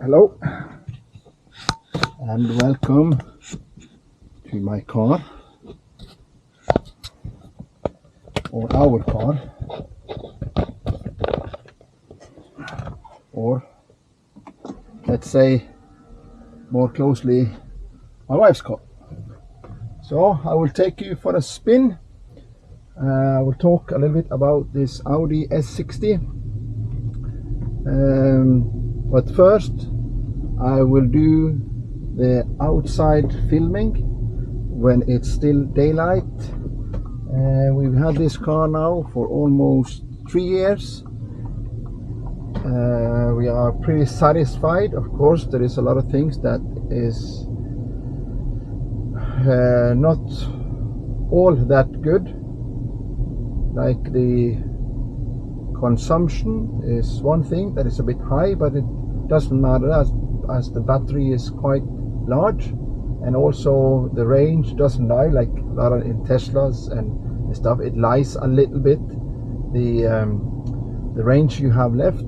Hello and welcome to my car, or our car, or let's say more closely my wife's car. So I will take you for a spin. I will talk a little bit about this Audi S60, but first I will do the outside filming when it's still daylight. We've had this car now for almost 3 years. We are pretty satisfied. Of course, there is a lot of things that is not all that good, like the consumption is one thing that is a bit high, but it doesn't matter as the battery is quite large, and also the range doesn't lie like a lot of in Teslas and stuff. It lies a little bit the range you have left.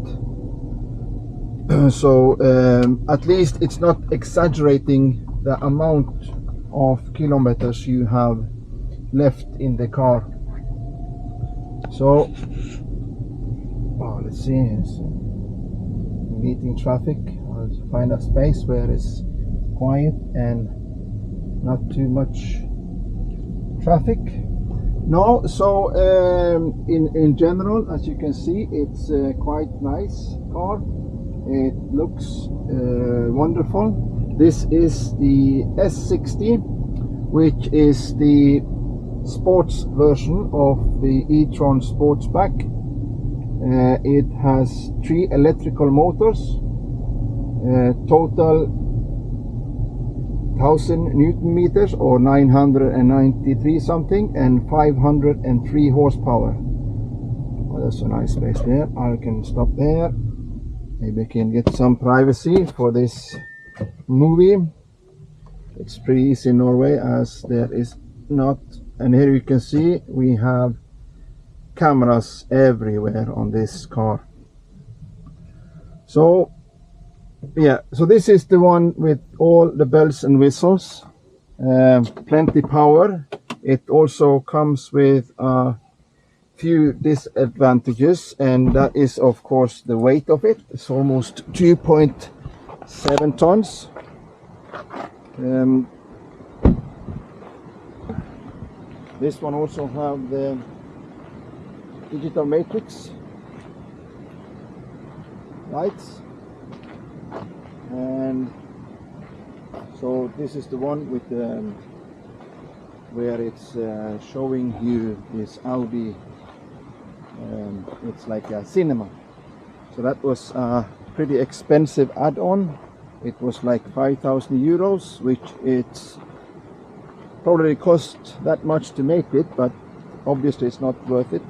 So at least it's not exaggerating the amount of kilometers you have left in the car. So let's see, it's meeting traffic. I'll find a space where it's quiet and not too much traffic. No, so in general, as you can see, it's a quite nice car. It looks wonderful. This is the S60, which is the sports version of the Etron Sportback. It has 3 electrical motors, total 1000 Newton meters or 993 something, and 503 horsepower. Oh, that's a nice space there. I can stop there. Maybe I can get some privacy for this movie. It's pretty easy in Norway as there is not, and here you can see we have cameras everywhere on this car. So yeah, so this is the one with all the bells and whistles, plenty power. It also comes with a few disadvantages, and that is of course the weight of it. It's almost 2.7 tons. This one also have the digital matrix lights, and so this is the one with where it's showing you this Audi. It's like a cinema. So that was a pretty expensive add-on. It was like 5,000 euros, which it's probably cost that much to make it, but obviously it's not worth it.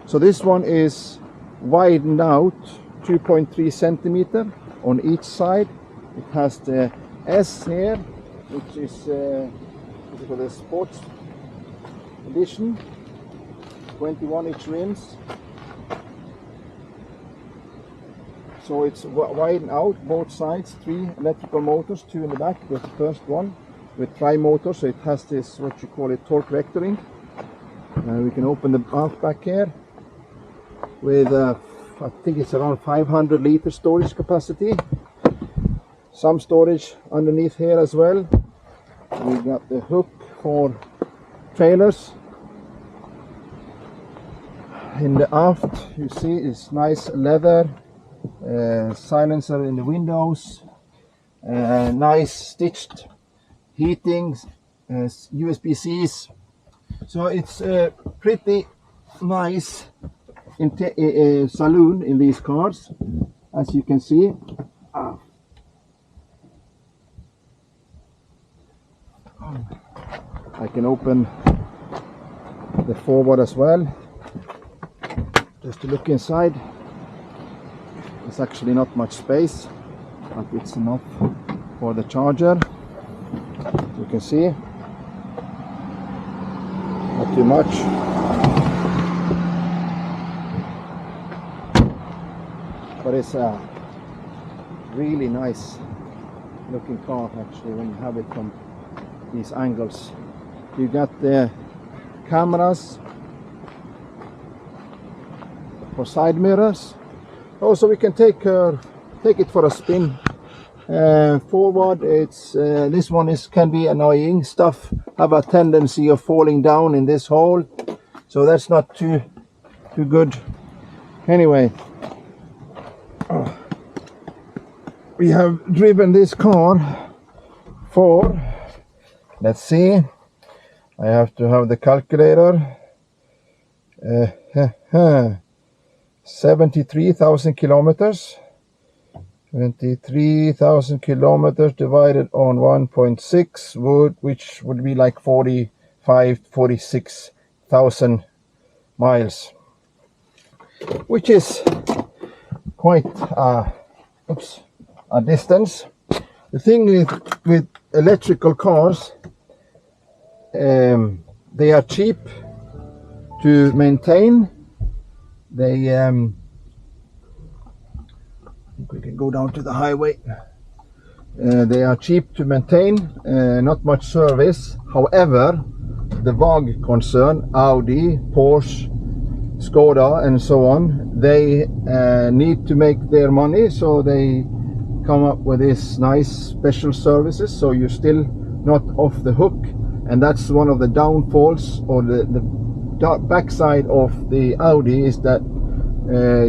So this one is widened out 2.3 centimeter on each side. It has the S here, which is for the sports edition, 21-inch rims. So it's widened out both sides, 3 electrical motors, 2 in the back. That's the first one with tri-motor, so it has this, what you call it, torque vectoring. We can open the aft back here with I think it's around 500 liter storage capacity. Some storage underneath here as well. We got the hook for trailers. In the aft, you see, it's nice leather, silencer in the windows, nice stitched heating, USB-Cs. So it's a pretty nice saloon in these cars, as you can see. I can open the forward as well, just to look inside. There's actually not much space, but it's enough for the charger. You can see, not too much. But it's a really nice looking car actually when you have it from these angles. You got the cameras for side mirrors. Also, we can take it for a spin. Forward, it's this one can be annoying. Stuff have a tendency of falling down in this hole, so that's not too good. Anyway, we have driven this car for, let's see, I have to have the calculator, 73,000 kilometers. 23,000 kilometers divided on 1.6 which would be like 46,000 miles, which is quite a distance. The thing with electrical cars, they are cheap to maintain. They we can go down to the highway. They are cheap to maintain, not much service. However, the VAG concern, Audi, Porsche, Skoda and so on, they need to make their money, so they come up with this nice special services, so you're still not off the hook. And that's one of the downfalls, or the backside of the Audi, is that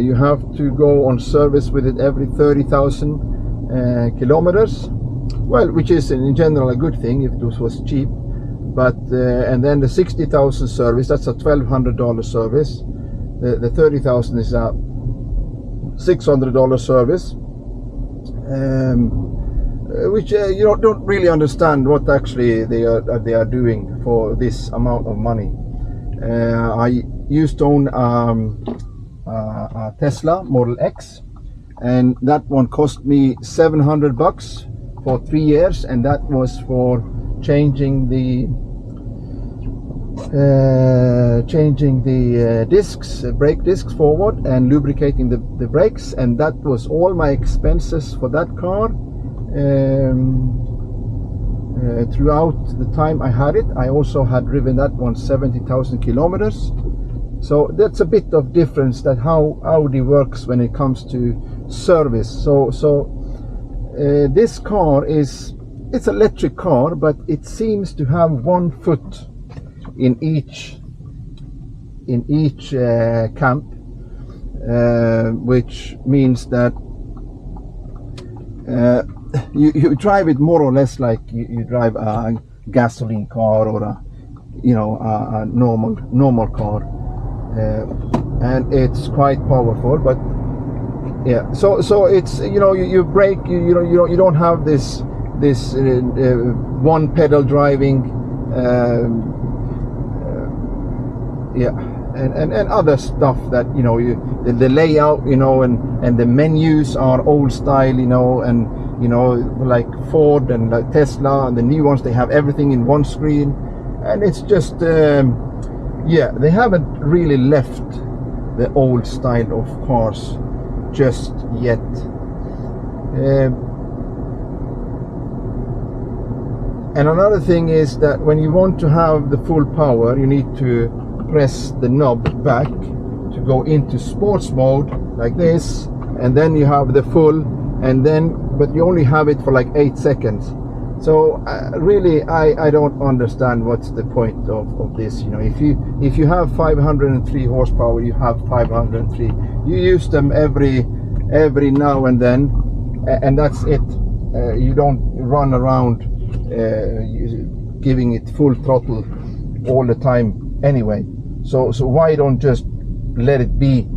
you have to go on service with it every 30,000 kilometers. Well, which is in general a good thing if this was cheap. But and then the 60,000 service, that's a $1,200 service. The 30,000 is a $600 service, which you don't really understand what actually they are doing for this amount of money. I used to own a Tesla Model X, and that one cost me $700 for 3 years, and that was for changing the discs, brake discs forward, and lubricating the brakes, and that was all my expenses for that car. Throughout the time I had it, I also had driven that one 70,000 kilometers. So that's a bit of difference, that how Audi works when it comes to service. So this car it's electric car, but it seems to have 1 foot in each camp, which means that you drive it more or less like you drive a gasoline car or a normal car. And it's quite powerful, but yeah, so it's you brake, you don't have this one pedal driving, and other stuff that the layout, and the menus are old style, and like Ford and like Tesla and the new ones, they have everything in one screen, and it's just yeah, they haven't really left the old style of cars just yet. And another thing is that when you want to have the full power, you need to press the knob back to go into sports mode like this, and then you have the full, but you only have it for like 8 seconds. So really, I don't understand what's the point of this. If you have 503 horsepower, you have 503. You use them every now and then, and that's it. You don't run around giving it full throttle all the time anyway. So why don't just let it be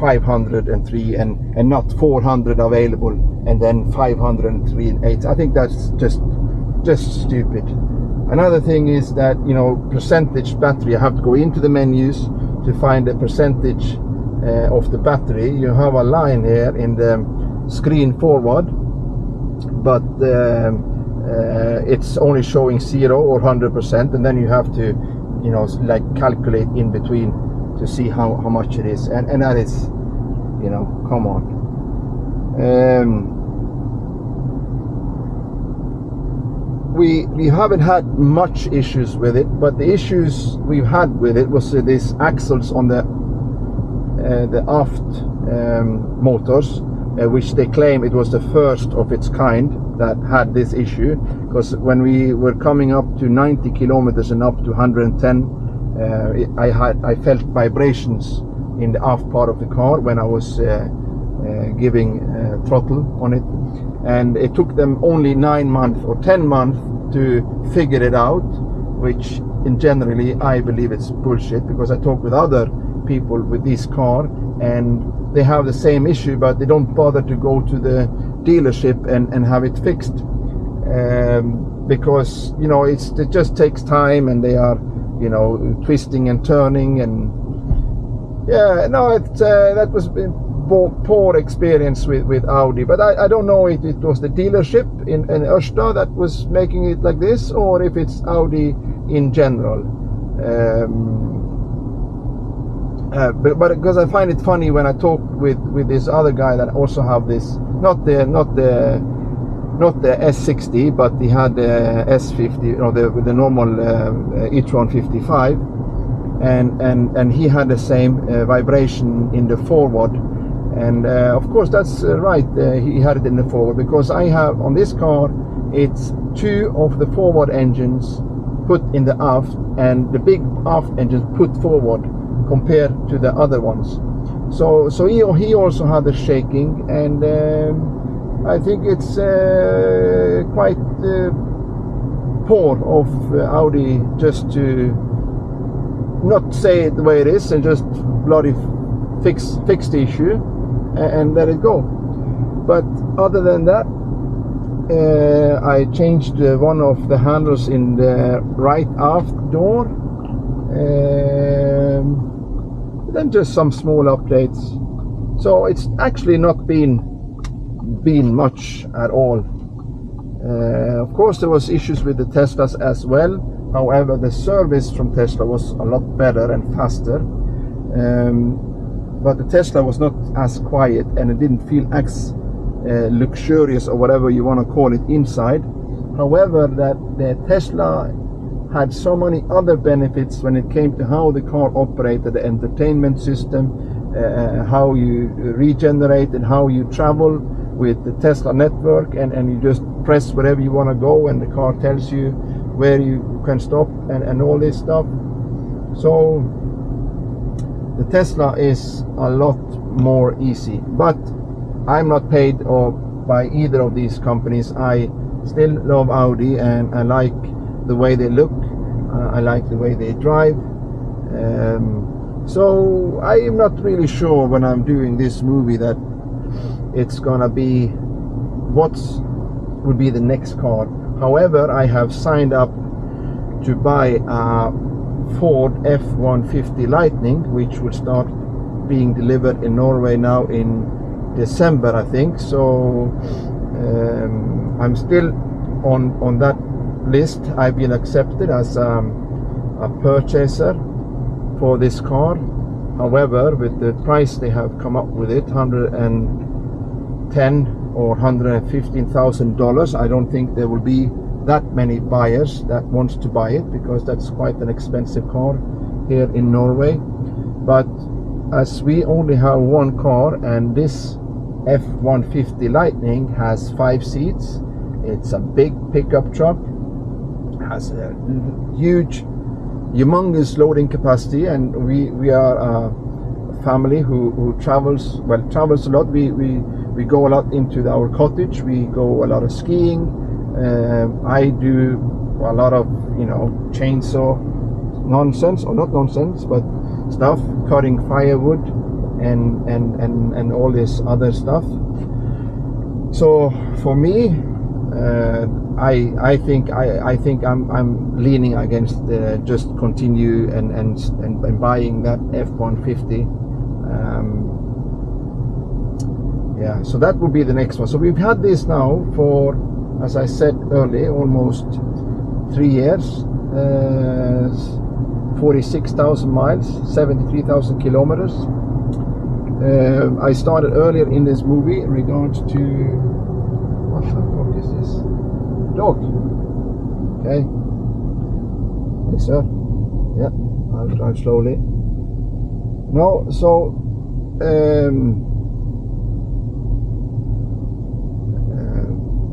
503 and not 400 available, and then 503 and 8. I think that's just stupid. Another thing is that percentage battery. I have to go into the menus to find the percentage of the battery. You have a line here in the screen forward, but it's only showing 0 or 100%, and then you have to like calculate in between to see how much it is, and that is come on. we haven't had much issues with it, but the issues we've had with it was these axles on the aft motors, which they claim it was the first of its kind that had this issue, because when we were coming up to 90 kilometers and up to 110, I felt vibrations in the aft part of the car when I was giving throttle on it, and it took them only 9 months or 10 months to figure it out, which in generally I believe it's bullshit, because I talk with other people with this car and they have the same issue, but they don't bother to go to the dealership and have it fixed, because you know it just takes time, and they are, you know, twisting and turning, and yeah, no, that was poor experience with Audi. But I don't know if it was the dealership in Ørsta that was making it like this, or if it's Audi in general. But because I find it funny when I talk with this other guy that also have this, not the S60, but he had the S50, you know, the normal Etron 55, and he had the same vibration in the forward, and of course that's right, he had it in the forward, because I have on this car it's 2 of the forward engines put in the aft, and the big aft engines put forward compared to the other ones. So he also had the shaking, and I think it's quite poor of Audi just to not say it the way it is and just bloody fix the issue and let it go. But other than that, I changed one of the handles in the right aft door, then just some small updates. So it's actually not been much at all. Of course there was issues with the Teslas as well. However, the service from Tesla was a lot better and faster, but the Tesla was not as quiet, and it didn't feel as luxurious, or whatever you want to call it, inside. However, that the Tesla had so many other benefits when it came to how the car operated, the entertainment system, how you regenerate and how you travel with the Tesla network, and you just press wherever you want to go and the car tells you where you can stop, and all this stuff. So the Tesla is a lot more easy, but I'm not paid by either of these companies. I still love Audi, and I like the way they look, I like the way they drive, so I am not really sure when I'm doing this movie that it's gonna be what would be the next car. However, I have signed up to buy a Ford F-150 Lightning, which will start being delivered in Norway now in December, I think. So I'm still on that list. I've been accepted as a purchaser for this car. However, with the price they have come up with it, $110,000 or $115,000, I don't think there will be that many buyers that wants to buy it, because that's quite an expensive car here in Norway. But as we only have one car, and this F-150 Lightning has 5 seats, it's a big pickup truck, has a huge, humongous loading capacity, and we are a family who travels a lot. We go a lot into our cottage, we go a lot of skiing, I do a lot of, you know, chainsaw nonsense, or not nonsense, but stuff, cutting firewood and all this other stuff. So for me, I think I'm leaning against just continue and buying that F-150. Yeah, so that will be the next one. So we've had this now for, as I said earlier, almost 3 years, 46,000 miles, 73,000 kilometers. I started earlier in this movie in regards to, what the fuck is this? Dog. Okay. Yes, sir. Yeah, I'll drive slowly. No, so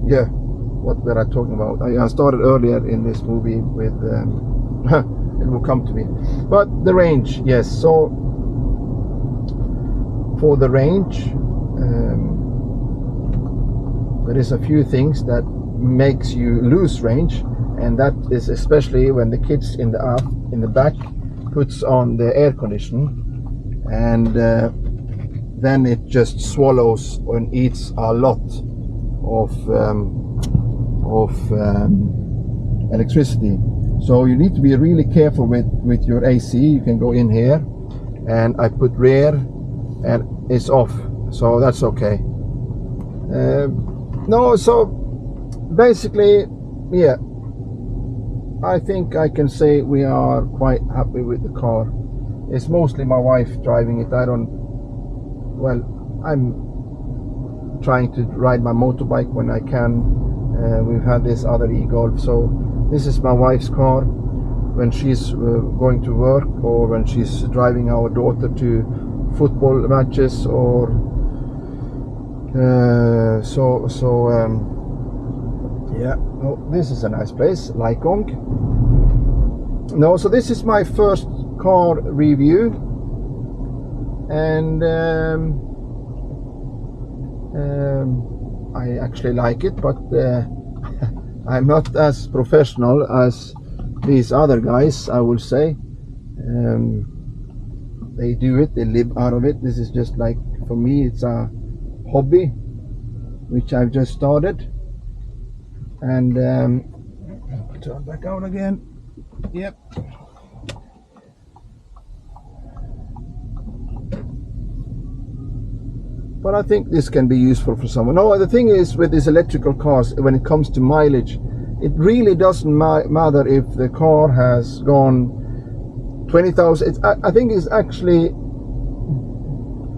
yeah, what were I talking about? I started earlier in this movie with it will come to me, but the range, yes. So for the range, there is a few things that makes you lose range, and that is especially when the kids in the back puts on the air conditioning, and then it just swallows and eats a lot of electricity. So you need to be really careful with your AC. You can go in here, and I put rear, and it's off, so that's okay. No, so basically, yeah, I think I can say we are quite happy with the car. It's mostly my wife driving it. I'm trying to ride my motorbike when I can. We've had this other e-Golf, so this is my wife's car when she's going to work, or when she's driving our daughter to football matches, or yeah. Oh, this is a nice place, Laikong. No, so this is my first car review, and I actually like it, but I'm not as professional as these other guys, I will say. They do it, they live out of it. This is just like, for me, it's a hobby which I've just started. And turn back out again. Yep. But I think this can be useful for someone. No, the thing is with these electrical cars, when it comes to mileage, it really doesn't matter if the car has gone 20,000. I think it's actually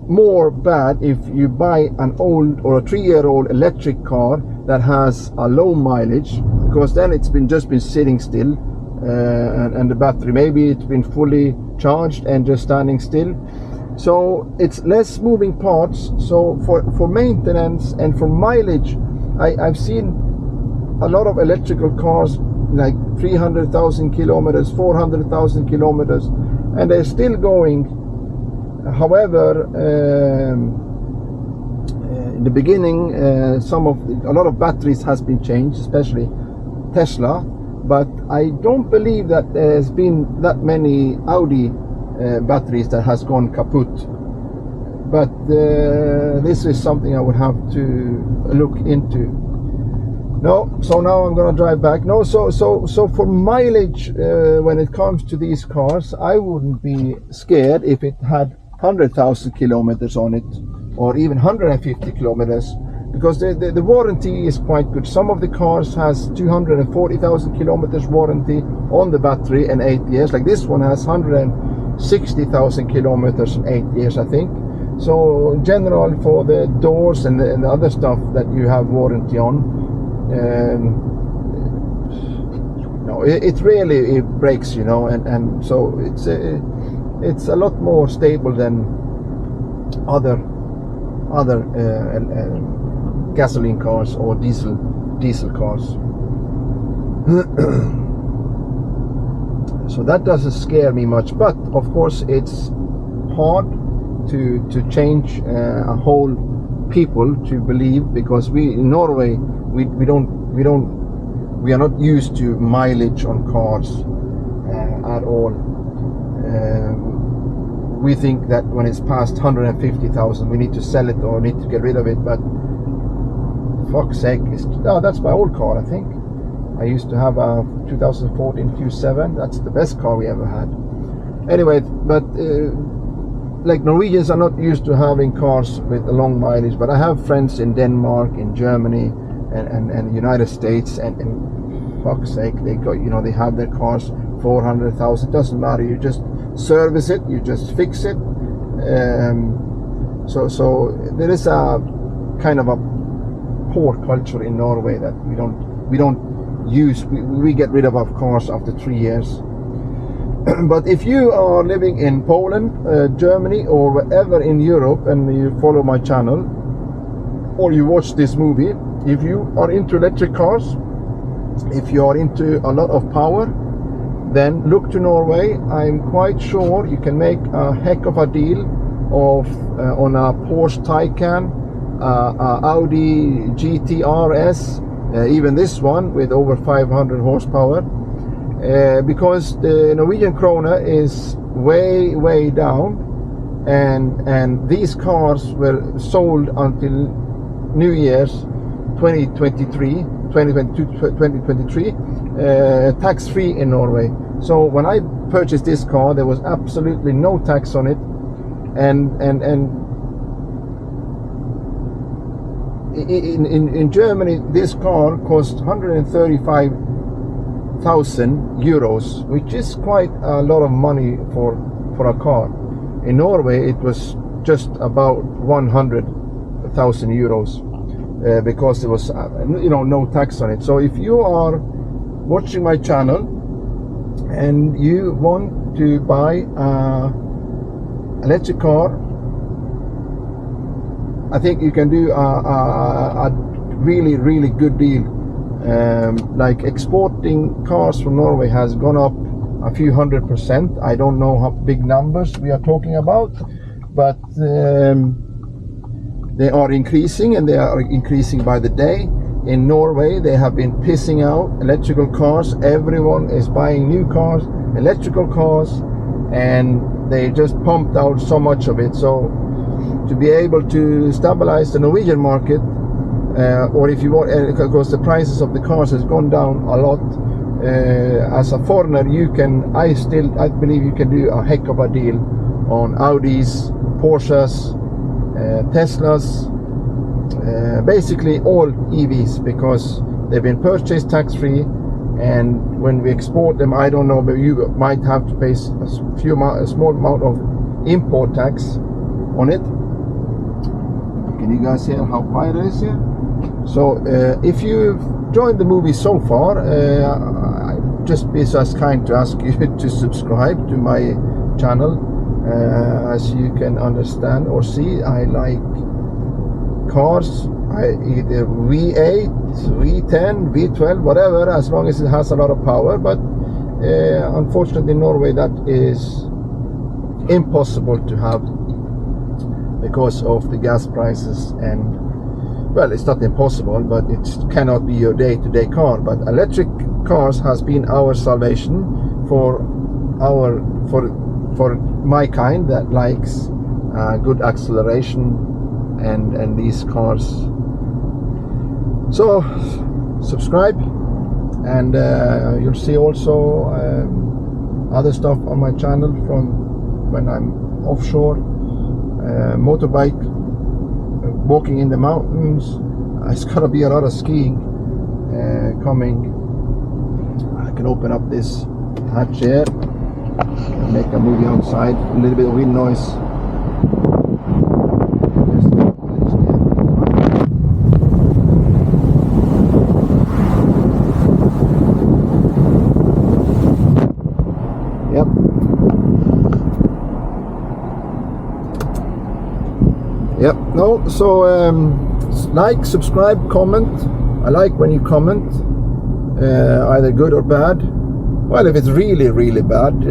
more bad if you buy an old or a 3-year-old electric car that has a low mileage, because then it's just been sitting still, and the battery, maybe it's been fully charged and just standing still. So it's less moving parts. So for maintenance and for mileage, I've seen a lot of electrical cars like 300,000 kilometers, 400,000 kilometers, and they're still going. However, in the beginning, a lot of batteries has been changed, especially Tesla, but I don't believe that there's been that many Audi batteries that has gone kaput. But this is something I would have to look into. No, so now I'm gonna drive back. No, so for mileage, when it comes to these cars, I wouldn't be scared if it had 100,000 kilometers on it, or even 150 kilometers, because the warranty is quite good. Some of the cars has 240,000 kilometers warranty on the battery and 8 years. Like this one has 160,000 kilometers and 8 years, I think. So in general, for the doors and the other stuff that you have warranty on, no, it really breaks, and so it's a lot more stable than other gasoline cars or diesel cars. So that doesn't scare me much, but of course it's hard to change a whole people to believe, because we in Norway we are not used to mileage on cars at all. We think that when it's past 150,000 we need to sell it or need to get rid of it, but fuck's sake, that's my old car. I think I used to have a 2014 Q7. That's the best car we ever had. Anyway, but like Norwegians are not used to having cars with a long mileage, but I have friends in Denmark, in Germany, and United States, and fuck's sake, they got, they have their cars 400,000. Doesn't matter, you just service it, you just fix it. So there is a kind of a poor culture in Norway that we don't we get rid of our cars after 3 years. But if you are living in Poland, Germany, or wherever in Europe, and you follow my channel, or you watch this movie, if you are into electric cars, if you are into a lot of power, then look to Norway. I'm quite sure you can make a heck of a deal on a Porsche Taycan, Audi GT RS, even this one with over 500 horsepower, because the Norwegian krona is way down, and these cars were sold until New Year's 2023 tax free in Norway. So when I purchased this car, there was absolutely no tax on it, and in Germany this car cost 135,000 euros, which is quite a lot of money for a car. In Norway it was just about 100,000 euros, because there was no tax on it. So if you are watching my channel and you want to buy a electric car, I think you can do a really good deal. Like exporting cars from Norway has gone up a few 100%. I don't know how big numbers we are talking about, but they are increasing, and they are increasing by the day. In Norway they have been pissing out electrical cars. Everyone is buying new cars, electrical cars, and they just pumped out so much of it. So to be able to stabilize the Norwegian market, or if you want, because the prices of the cars has gone down a lot, as a foreigner I believe you can do a heck of a deal on Audis, Porsches, Teslas, basically all EVs, because they've been purchased tax-free, and when we export them, I don't know, but you might have to pay a small amount of import tax on it. Can you guys hear how quiet it is here? So if you've joined the movie so far, I'd just be so kind to ask you to subscribe to my channel. As you can understand or see, I like cars, either V8, V10, V12, whatever, as long as it has a lot of power. But unfortunately in Norway that is impossible to have because of the gas prices, and well, it's not impossible, but it cannot be your day-to-day car. But electric cars has been our salvation for my kind that likes good acceleration and these cars. So subscribe, and you'll see also other stuff on my channel from when I'm offshore, motorbike, walking in the mountains. It's gonna be a lot of skiing coming. I can open up this hatch here and make a movie outside. A little bit of wind noise. Yep. Yep. No. So like, subscribe, comment. I like when you comment, either good or bad. Well, if it's really bad,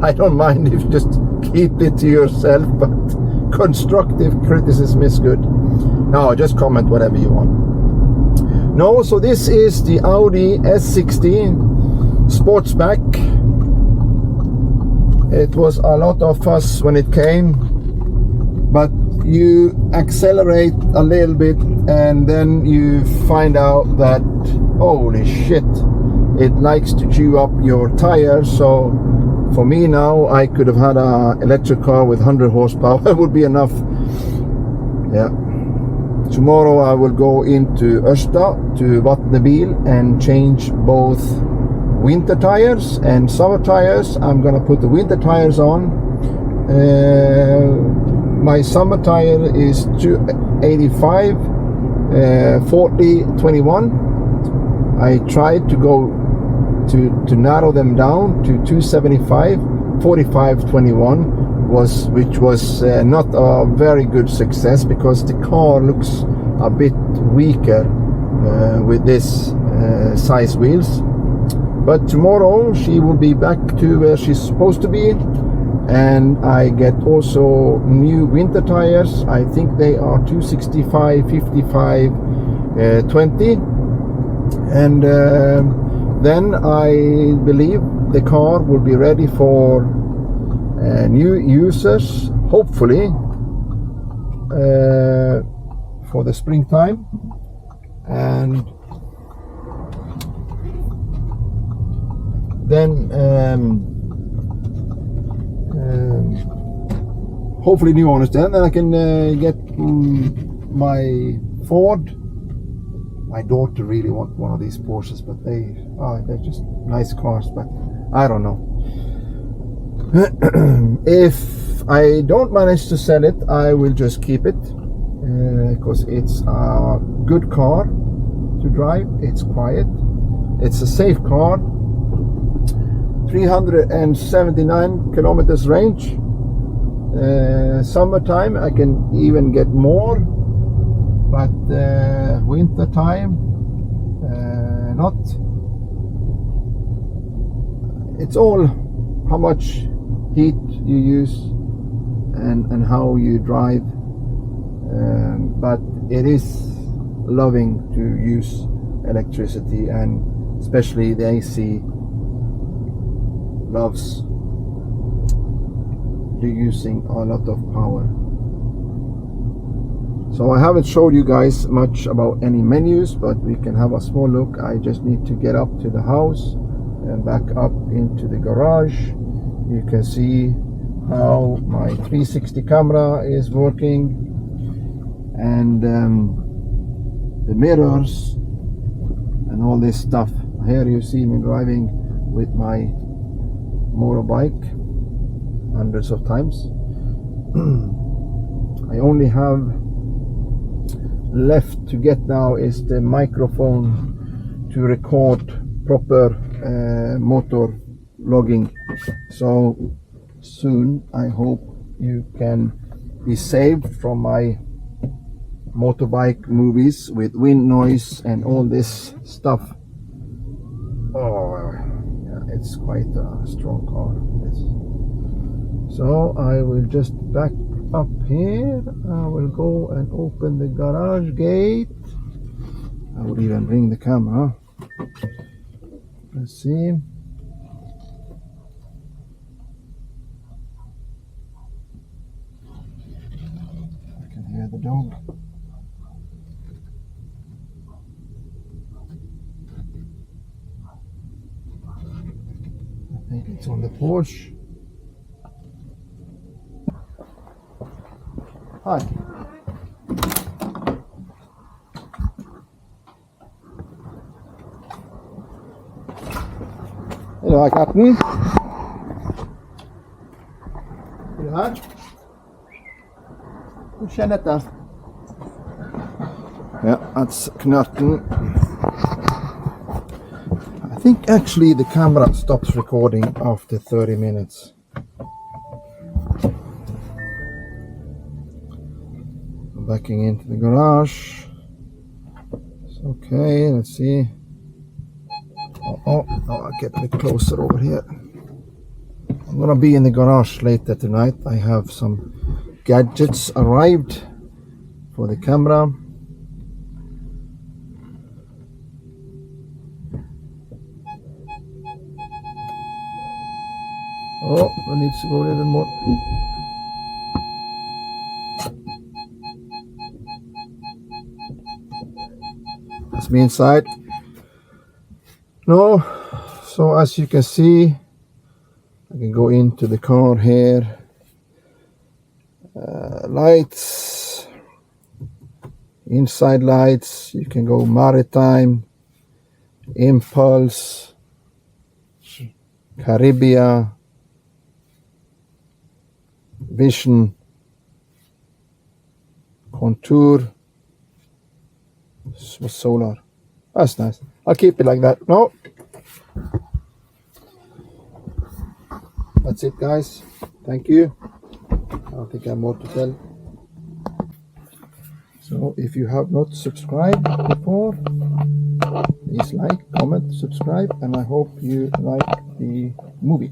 I don't mind if you just keep it to yourself, but constructive criticism is good. No, just comment whatever you want. No, so this is the Audi S60 Sportback. It was a lot of fuss when it came, but you accelerate a little bit and then you find out that, holy shit, it likes to chew up your tires. So for me now, I could have had an electric car with 100 horsepower. That would be enough. Yeah. Tomorrow I will go into Ørsta to Vatnebil and change both winter tires and summer tires. I'm gonna put the winter tires on. My summer tire is 285 40 21. I tried to go to narrow them down to 275, 45, 21 which was not a very good success, because the car looks a bit weaker with this size wheels. But tomorrow she will be back to where she's supposed to be, and I get also new winter tires. I think they are 265, 55, 20, and then I believe the car will be ready for new users, hopefully for the springtime. And then hopefully new owners, then I can get my Ford. My daughter really wants one of these Porsches, but they're just nice cars, but I don't know. If I don't manage to sell it, I will just keep it, because it's a good car to drive. It's quiet, it's a safe car. 379 kilometers range. Summertime I can even get more, but winter time not. It's all how much heat you use and how you drive, but it is loving to use electricity, and especially the AC loves using a lot of power. So I haven't showed you guys much about any menus, but we can have a small look. I just need to get up to the house and back up into the garage. You can see how my 360 camera is working, and the mirrors and all this stuff. Here you see me driving with my motorbike hundreds of times. I only have left to get now is the microphone to record proper motor logging. So soon I hope you can be saved from my motorbike movies with wind noise and all this stuff. Oh yeah, it's quite a strong car, this. So I will just back up here. I will go and open the garage gate. I will even bring the camera. Let's see. I can hear the dog. I think it's on the porch. Hi. Hello, Captain. Er du her? Hur känner dette? Yeah, that's Knurten. I think actually the camera stops recording after 30 minutes. Backing into the garage. It's okay, let's see. Oh, I'll get a bit closer over here. I'm gonna be in the garage later tonight. I have some gadgets arrived for the camera. Oh, I need to go a little more. That's me inside. No, so as you can see, I can go into the car here. Lights, inside lights. You can go maritime, impulse, Caribbean, vision, contour, solar. That's nice. I'll keep it like that. No. That's it, guys. Thank you. I don't think I have more to tell. So if you have not subscribed before, please like, comment, subscribe, and I hope you like the movie.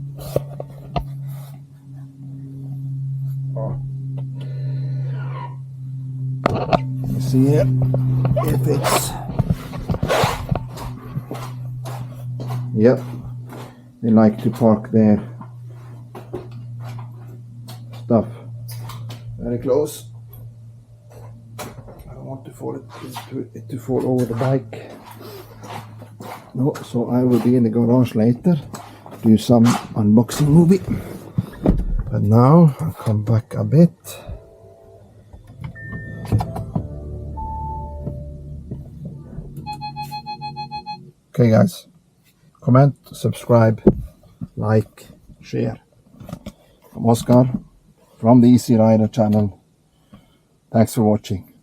Let's see here if it's... Yep, they like to park their stuff very close. I don't want to fall it to fall over the bike. No, so I will be in the garage later, do some unboxing movie. But now I'll come back a bit. Okay, guys. Comment, subscribe, like, share. From Oscar, from the Easy Rider channel. Thanks for watching.